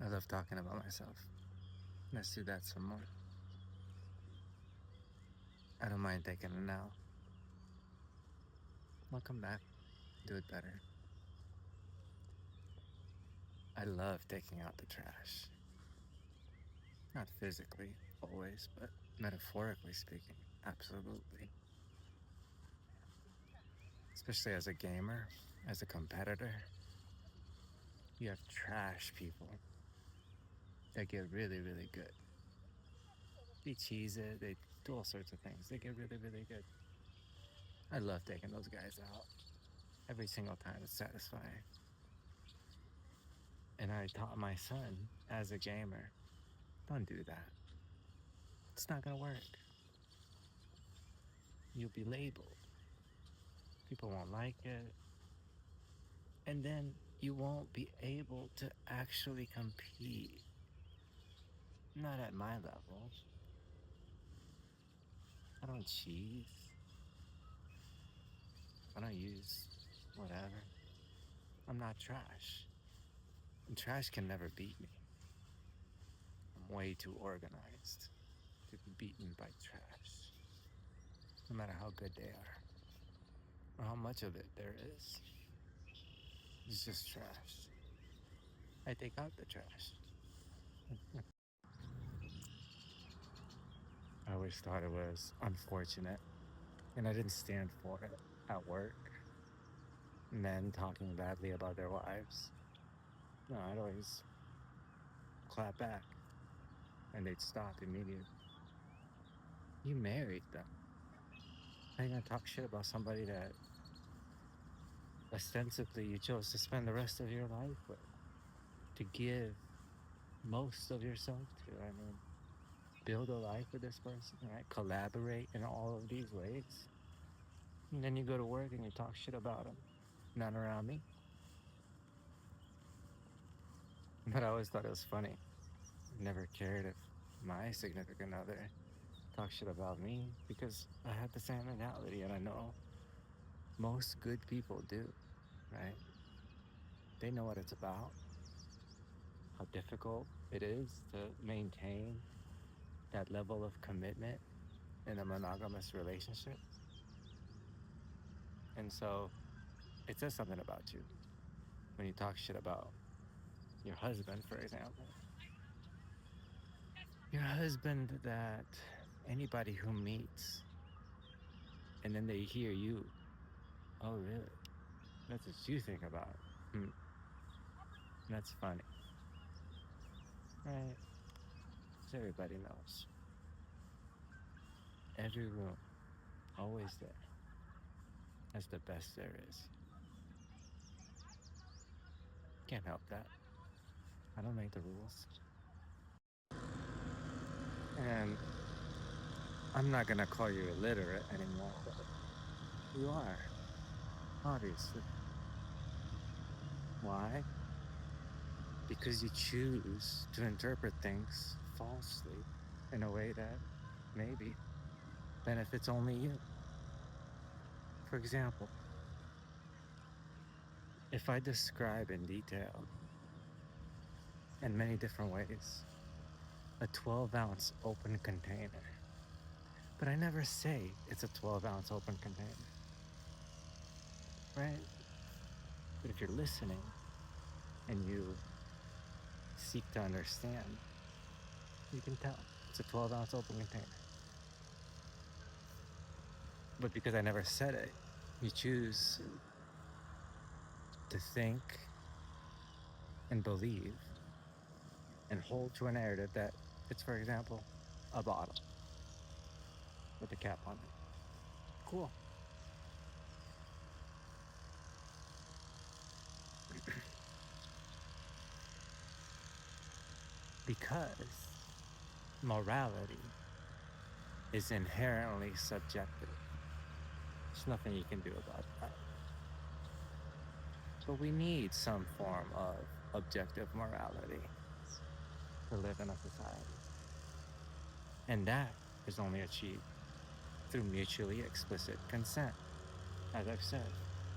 I love talking about myself. Let's do that some more. I don't mind taking it now. I'll come back, do it better. I love taking out the trash. Not physically, always, but metaphorically speaking, absolutely. Especially as a gamer, as a competitor, you have trash people that get really, really good. They cheese it, they do all sorts of things. They get really, really good. I love taking those guys out. Every single time it's satisfying. And I taught my son as a gamer, don't do that. It's not gonna work. You'll be labeled. People won't like it. And then you won't be able to actually compete. Not at my level. I don't cheese. I don't use whatever. I'm not trash. And trash can never beat me. I'm way too organized to be beaten by trash. No matter how good they are. Or how much of it there is. It's just trash. I take out the trash. I always thought it was unfortunate, and I didn't stand for it at work. Men talking badly about their wives. No, I'd always clap back, and they'd stop immediately. You married them. How you gonna talk shit about somebody that ostensibly you chose to spend the rest of your life with, to give most of yourself to? I mean, build a life with this person, right? Collaborate in all of these ways. And then you go to work and you talk shit about them. Not around me. But I always thought it was funny. Never cared if my significant other talked shit about me because I had the same mentality, and I know most good people do, right? They know what it's about, how difficult it is to maintain that level of commitment in a monogamous relationship. And so it says something about you when you talk shit about your husband, for example. Your husband that anybody who meets and then they hear you, oh, really? That's what you think about. Hmm. That's funny, right? Because everybody knows. Every room, always there. That's the best there is. Can't help that. I don't make the rules. And I'm not gonna call you illiterate anymore, but you are, obviously. Why? Because you choose to interpret things falsely in a way that maybe benefits only you. For example, if I describe in detail, in many different ways, a 12-ounce open container, but I never say it's a 12-ounce open container, right? But if you're listening and you seek to understand, you can tell it's a 12-ounce open container. But because I never said it, you choose to think and believe and hold to a narrative that it's, for example, a bottle with a cap on it. Cool. Because morality is inherently subjective. There's nothing you can do about that. But we need some form of objective morality to live in a society. And that is only achieved through mutually explicit consent. As I've said,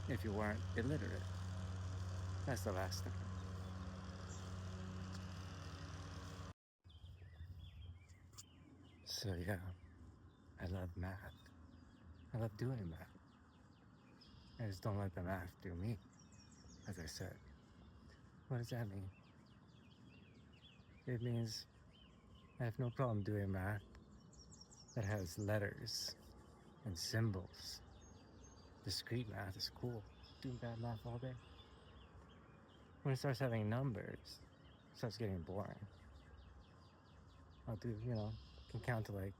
if you weren't illiterate, that's the last thing. So yeah, I love math. I love doing math. I just don't let the math do me, as I said. What does that mean? It means I have no problem doing math that has letters and symbols. Discrete math is cool. Doing bad math all day. When it starts having numbers, it starts getting boring. I'll do, can count to like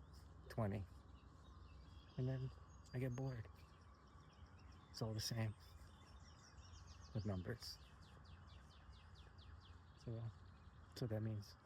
20. And then I get bored. It's all the same with numbers. So yeah, that's what that means.